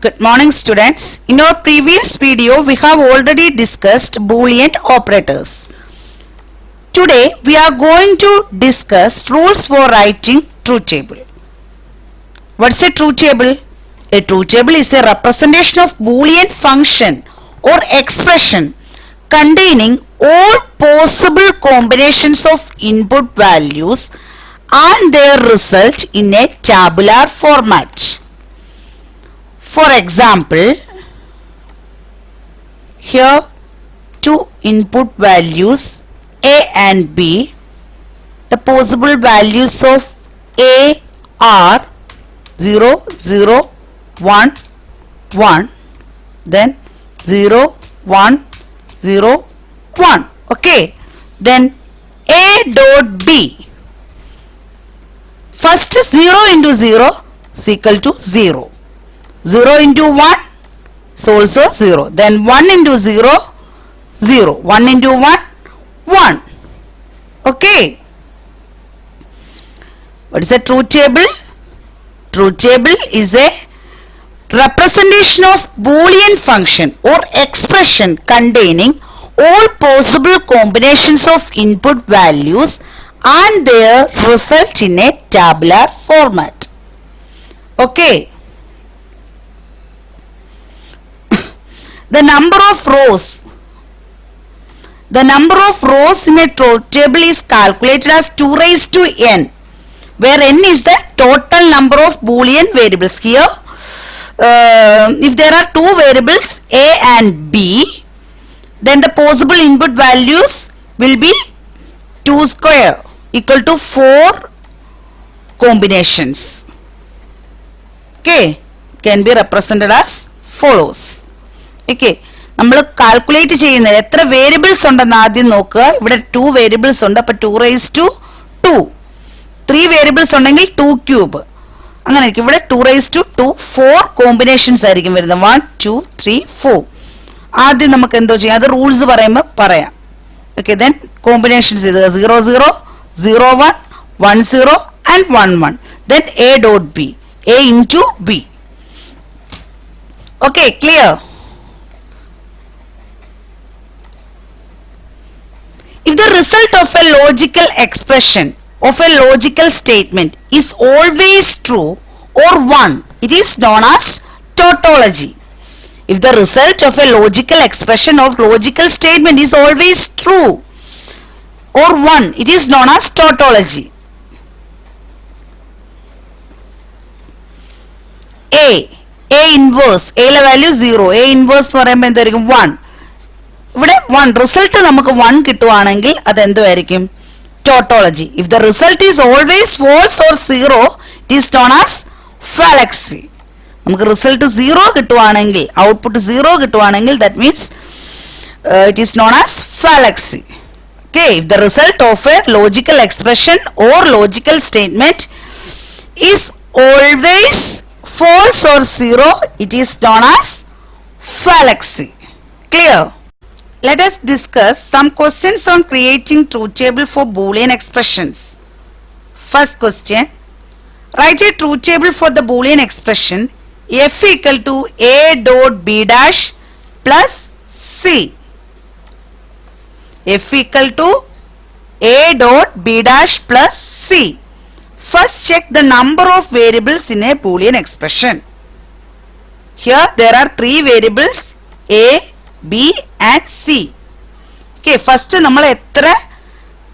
Good morning students. In our previous video we have already discussed Boolean operators. Today we are going to discuss rules for writing truth table. What's a truth table? A truth table is a representation of Boolean function or expression containing all possible combinations of input values and their result in a tabular format. For example, here two input values A and B. The possible values of A are 0, 0, 1, 1, then 0, 1, 0, 1. Okay, then A dot B. First 0 into 0 is equal to 0. 0 into 1 is also 0. Then 1 into 0, 0. 1 into 1, 1. Okay. What is a truth table? Truth table is a representation of Boolean function or expression containing all possible combinations of input values and their result in a tabular format. Okay. The number of rows in a truth table is calculated as 2 raised to n, where n is the total number of Boolean variables. Here, if there are two variables A and B, then the possible input values will be 2 square equal to 4 combinations. Okay, can be represented as follows. Okay, നമ്മൾ calculate ചെയ്യുന്നത് എത്ര variables ഉണ്ടെന്ന് ആദ്യം നോക്കുക. ഇവിടെ 2 variables ഉണ്ട്. അപ്പോൾ 2 raise to 2. 3 variables ഉണ്ടെങ്കിൽ 2 ക്യൂബ്. അങ്ങനെ ആയിരിക്കും. ഇവിടെ 2 റൈസ് ടു 2 4 കോമ്പിനേഷൻസ് ആയിരിക്കും വരുന്നത്. 1 2 3 4. ആദ്യം നമുക്ക് എന്തോ ചെയ്യാം, അത് റൂൾസ് പറയുമ്പോൾ പറയാം. ഓക്കെ, ദെൻ കോമ്പിനേഷൻസ് ഇത് 0 0 0 1 1 0 and 1 1. Then A dot B, A into B. Okay, clear? If the result of a logical expression of a logical statement is always true or 1, it is known as tautology. If the result of a logical expression of logical statement is always true or 1, it is known as tautology. A inverse, A ലെ value 0, A inverse എന്ന് പറയുമ്പോൾ എന്തായിരിക്കും 1. ഇവിടെ 1 result നമുക്ക് 1 കിട്ടുവാണെങ്കിൽ അത് എന്തുമായിരിക്കും? Tautology. If the result is always false or 0, it is known as fallacy. നമുക്ക് റിസൾട്ട് 0 കിട്ടുവാണെങ്കിൽ, ഔട്ട്പുട്ട് 0 കിട്ടുവാണെങ്കിൽ that means it is known as fallacy. Okay, if the result of a logical expression or logical statement is always false or 0, it is known as fallacy. Clear? Let us discuss some questions on creating truth table for Boolean expressions. First question. Write a truth table for the Boolean expression f equal to a dot b dash plus c. F equal to a dot b dash plus c. First check the number of variables in a Boolean expression. Here there are 3 variables A, B and C. Okay, first നമ്മൾ എത്ര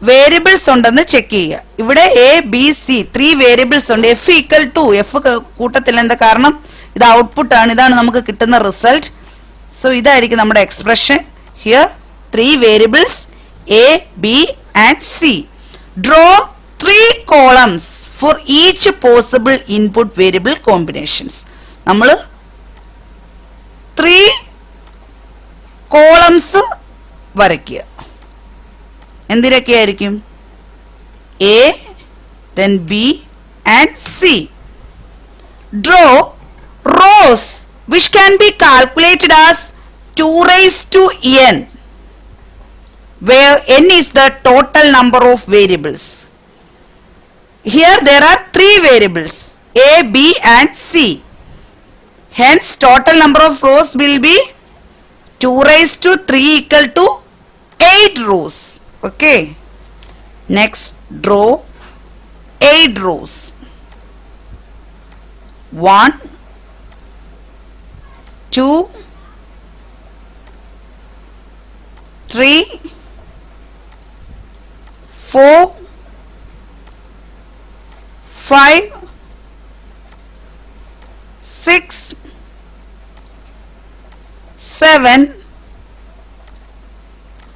variables ഉണ്ടെന്ന് check ചെയ്യുക. ഇവിടെ A, B, C 3 variables ഉണ്ട്. F equal to, F കൂട്ടത്തിൽ എന്താ കാരണം ഇത് ഔട്ട്പുട്ട് ആണ്, ഇതാണ് നമുക്ക് കിട്ടുന്ന റിസൾട്ട്. സോ ഇതായിരിക്കും നമ്മുടെ expression. Here 3 variables A, B and C. Draw 3 columns for each possible input variable combinations. നമ്മൾ 3 കോളംസ് വരയ്ക്കുക. എന്തിനൊക്കെയായിരിക്കും? A, then B and C. Draw rows which can be calculated as 2 raised to n, where n is the total number of variables. Here there are 3 variables A, B and C. Hence total number of rows will be 2 raised to 3 equal to 8 rows. Okay. Next draw 8 rows. 1, 2, 3, 4, 5, 6, 7,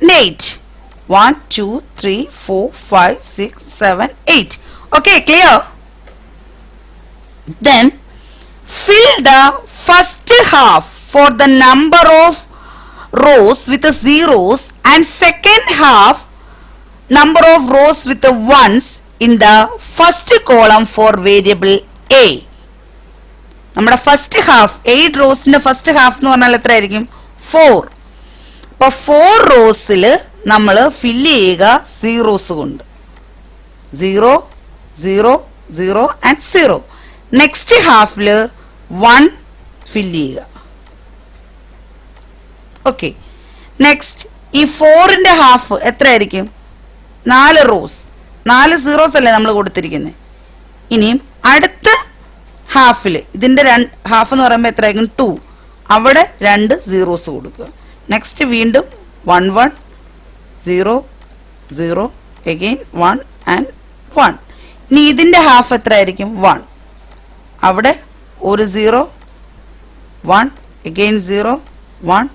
8. 1, 2, 3, 4, 5, 6, 7, 8. Okay, clear? Then fill the first half for the number of rows with the zeros and second half number of rows with the ones in the first column for variable A. നമ്മുടെ first half 8 റോസിന്റെ first half എന്ന് പറഞ്ഞാൽ എത്ര ആയിരിക്കും 4. അപ്പൊ 4 റോസിൽ നമ്മൾ fill ചെയ്യുക zeros കൊണ്ട് 0 0 0 and 0. Next Hafil 1 fill ചെയ്യുക. ഓക്കെ. നെക്സ്റ്റ് ഈ 4ന്റെ ഹാഫ് എത്ര ആയിരിക്കും 4 റോസ് 4 സീറോസ് അല്ലേ നമ്മൾ കൊടുത്തിരിക്കുന്നത്. ഇനിയും അടുത്ത ഹാഫിൽ ഇതിന്റെ ഹാഫ് എന്ന് പറയുമ്പോൾ എത്ര ആയിരിക്കും 2. അവിടെ 2 സീറോസ് കൊടുക്കുക. നെക്സ്റ്റ് വീണ്ടും 1 1 0 0 അഗെയിൻ 1 ആൻഡ് 1. ഇനി ഇതിന്റെ ഹാഫ് എത്ര ആയിരിക്കും 1. അവിടെ ഒരു 0 1 again 0 1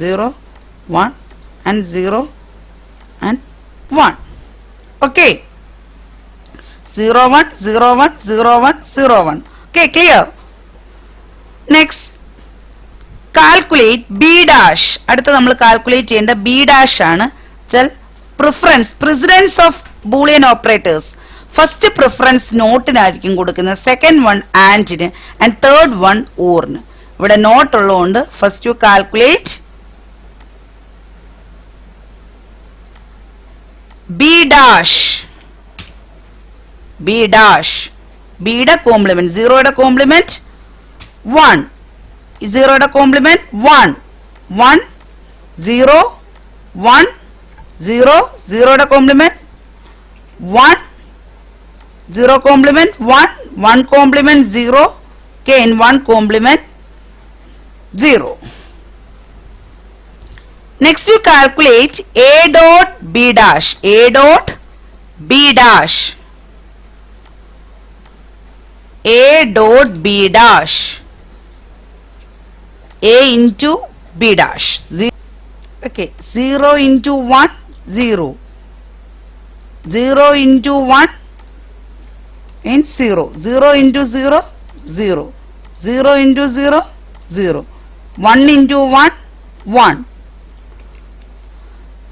0 1 and 0 and 1. Okay. 0 1 0 1 0 1 0 1. Okay, clear? Next, calculate B dash. അടുത്ത നമ്മൾ കാൽക്കുലേറ്റ് ചെയ്യേണ്ട B dash ആണ്. Precedence of Boolean operators. First preference നോട്ടിനായിരിക്കും കൊടുക്കുന്നത്, സെക്കൻഡ് വൺ ആൻഡിന് ആൻഡ് തേർഡ് വൺ ഓറിന്. ഇവിടെ നോട്ട് ഉള്ളതുകൊണ്ട് first you calculate B dash. B dash. ബിയുടെ കോംപ്ലിമെന്റ്, സീറോയുടെ കോംപ്ലിമെന്റ് 1, സീറോയുടെ കോംപ്ലിമെന്റ് 1 1 0 1 0, സീറോയുടെ complement 1 0 complement 1 1 complement 0 again 1 complement 0. Next you calculate A dot B dash. A dot B dash. A dot B dash. A into B dash. Okay, 0 into 1 0, 0 into 1 and 0, 0 into 0 0, 0 into 0 0, 1 into 1 1,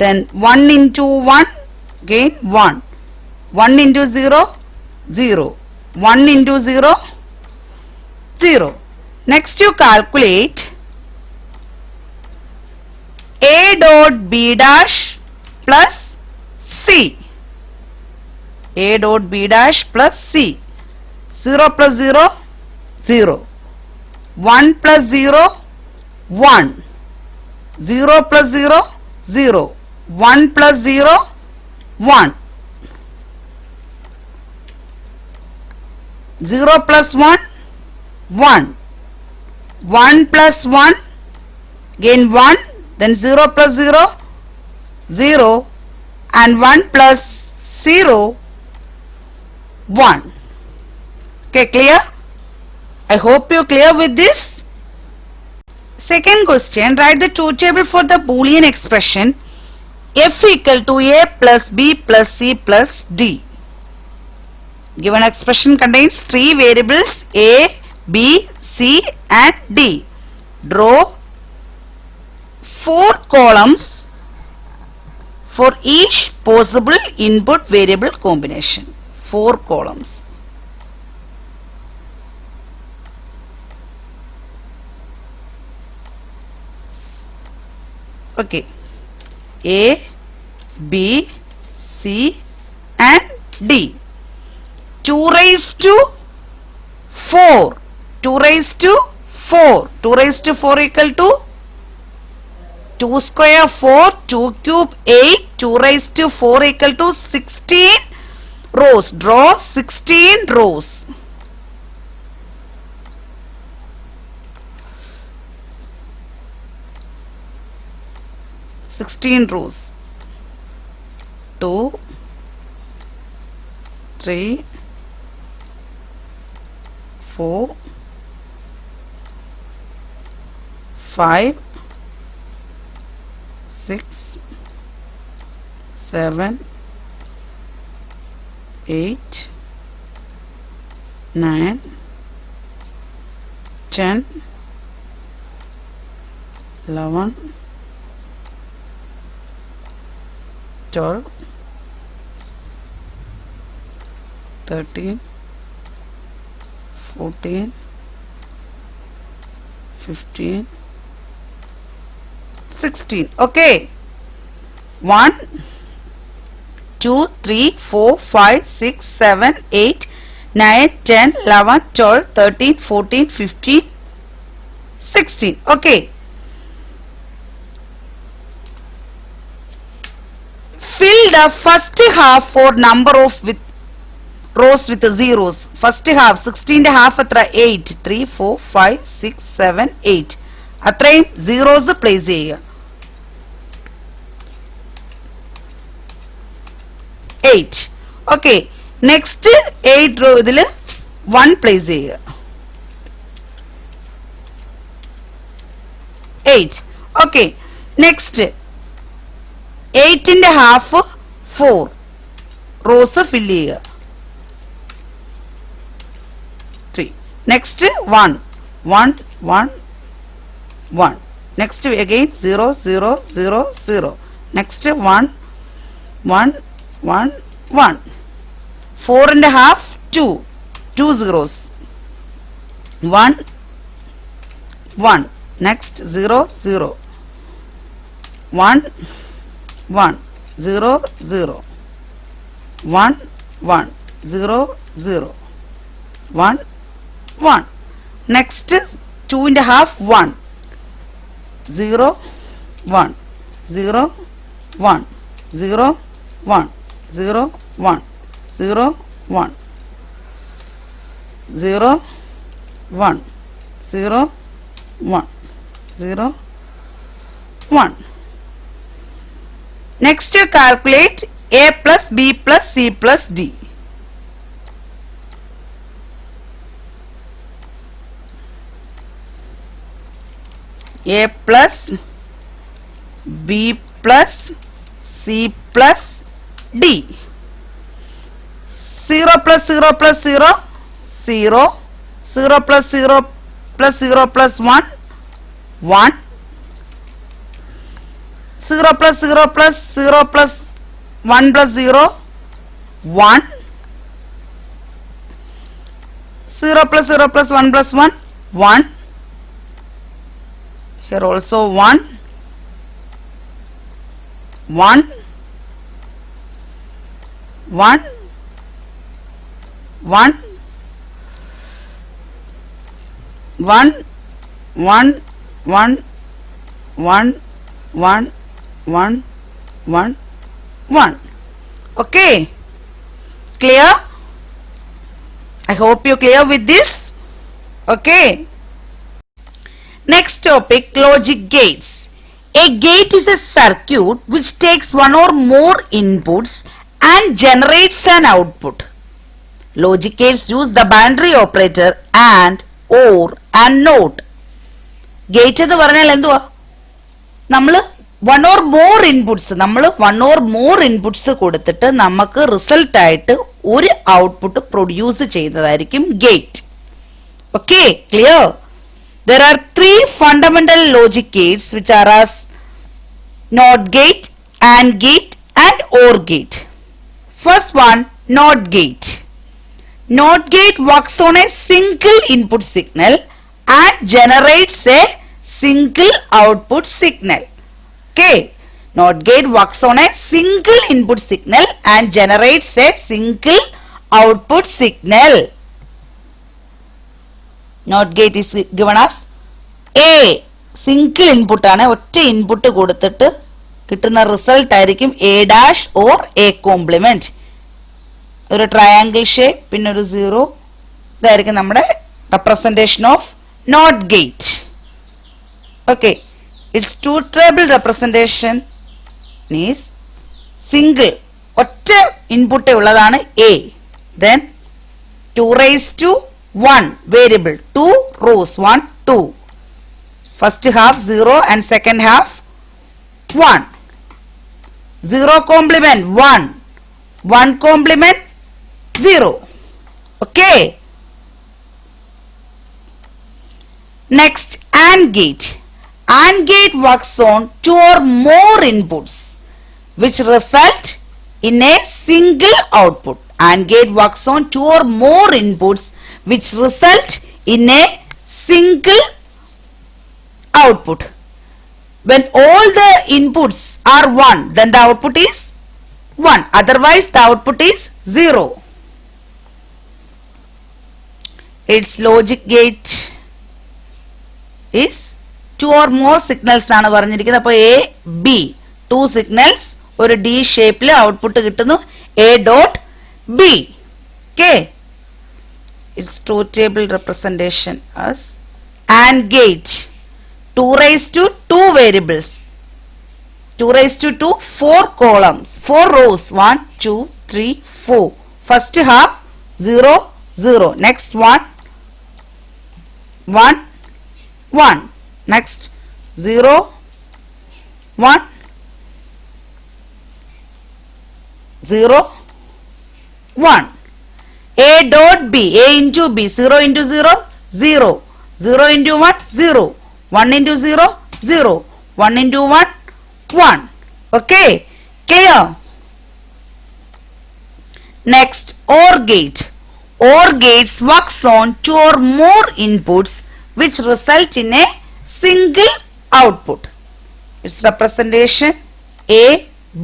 then 1 into 1 again 1, 1 into 0 0, 1 into 0 0. Next you calculate A dot B dash plus C. A dot B dash plus C. 0 plus 0 0, 1 plus 0 1, 0 plus 0 0, 1 plus 0 1, 0 plus 1 1, 1 plus 1 again 1, then 0 plus 0 0 and 1 plus 0 1. Okay, clear? I hope you clear with this. Second question, write the truth table for the Boolean expression f equal to a plus b plus c plus d. Given expression contains 3 variables a, b, c and d. Draw 4 columns for each possible input variable combination. 4 columns. Okay. A, B, C and D. 2 raised to 4. 2 raised to 4. 2 raised to 4 equal to 2 square 4, 2 cube 8, 2 raised to 4 equal to 16 rows. Draw 16 rows. Rows. 2, 3, 4, 5, 6, 7, 8, 9, 10, 11, 12, 13, 14, 15, 16. Okay. 1, 2, 3, 4, 5, 6, 7, 8, 9, 10, 11, 12, 13, 14, 15, 16. Okay. Fill the first half for number of with rows with zeros. First half 16 half atra 8 3 4 5 6 7 8 അത്രയും zeros place ചെയ്യുക. 8. Okay. Next 8 row ഇതിൽ 1 place ചെയ്യുക. 8. Okay. Next 8 ന്റെ half 4 rows fill ചെയ്യുക. 3. Next 1 1 1 1. Next again 0 0 0 0. Next 1 1 1 1. 4 and a half 2 2 zeros. 1 1. Next 0 0 1 1 0 0 1 1 0 0 1 1. Next 2 and a half 1 0 1 0 1 0 1 0 1 0 1 0 1 0 1 0 1. Next you calculate A plus B plus C plus D. A plus B plus C plus D. 0 plus 0 plus 0 0. 0 plus 0 plus 0 plus 1 1. 0 plus 0 plus 0 plus 1 plus 0 1. 0 plus 0 plus 1 plus 1 1. Here also 1 1 1 1 1 1 1 1 1 1 1 1. Okay, clear? I hope you clear with this. Okay. Next topic, logic gates. A gate is a circuit which takes one or more inputs and generates an output. Logic gates use the binary operator and, or and not. Gate എന്ന് പറഞ്ഞാൽ എന്തുവാ? നമ്മൾ one or more inputs കൊടുത്തിട്ട് നമുക്ക് result ആയിട്ട് ഒരു output produce ചെയ്യുന്നതായിരിക്കും gate. Okay, clear? There are three fundamental logic gates which are as NOT gate, AND gate and OR gate. First one, NOT gate. NOT gate works on a single input signal and generates a single output signal. Okay, NOT gate works on a single input signal and generates a single output signal. NOT gate is given as a single input ആണ്, ഒറ്റ input കൊടുത്തിട്ട് കിട്ടുന്ന result ആയിരിക്കും a dash or a complement. ഒരു triangle shape, പിന്നെ ഒരു zero. ഇതായിരിക്കും നമ്മുടെ representation of not gate. Okay, it's two table representation is single, ഒറ്റ ഇൻപുട്ട് ഉള്ളതാണ് A. Then 2 raised to 1 variable, 2 rows, 1 2. First half 0 and second half 1. 0 complement 1, 1 complement 0. Okay. Next, AND gate. AND gate works on 2 or more inputs which result in a single output. AND gate works on 2 or more inputs which result in a single output. When all the inputs are 1, then the output is 1. Otherwise, the output is 0. Its logic gate is 2 or more signals ആണ് പറഞ്ഞിരിക്കുന്നത്. അപ്പോൾ A, B, 2 signals ഒരു D ഷേപ്പിൽ output കിട്ടുന്നു, A dot B. Okay. Its truth table representation as AND gate. 2 raised to 2 variables. 2 raised to 2, 4 columns, 4 rows. 1, 2, 3, 4. First half 0, 0. Next one 1, 1. Next 0, 1, 0, 1. A dot B, A into B, 0 into 0, 0. 0 into 1, 0. 1 into 0, 0. 1 into 1, 1. Okay, clear? Next, OR gate. OR gates works on 2 or more inputs which result in a single output. Its representation A,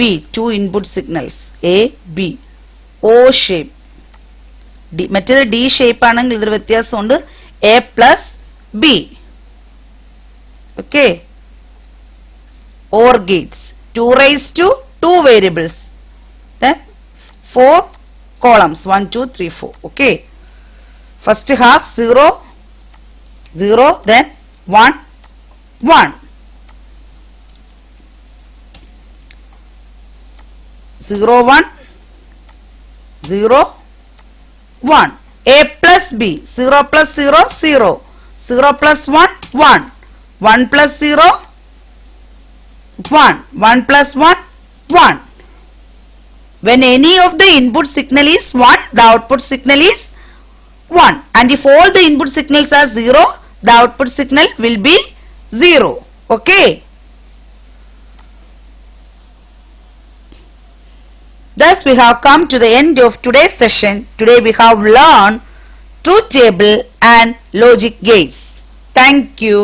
B, 2 input signals, A, B. O shape. മറ്റേത് D shape ആണെങ്കിൽ ഇതൊരു വ്യത്യാസമുണ്ട്, A plus B. Okay, or Gates 2 raised to 2 variables, then 4 columns, 1 2 3 4. Okay, first half 0 0, then 1 1. 0 1 0 1. A plus B, 0 plus 0 0, 0 plus 1 1, 1 plus 0 1, 1 plus 1 1. When any of the input signal is 1, the output signal is 1, and if all the input signals are 0, the output signal will be 0. Okay. Thus we have come to the end of today's session. Today we have learned truth table and logic gates. Thank you.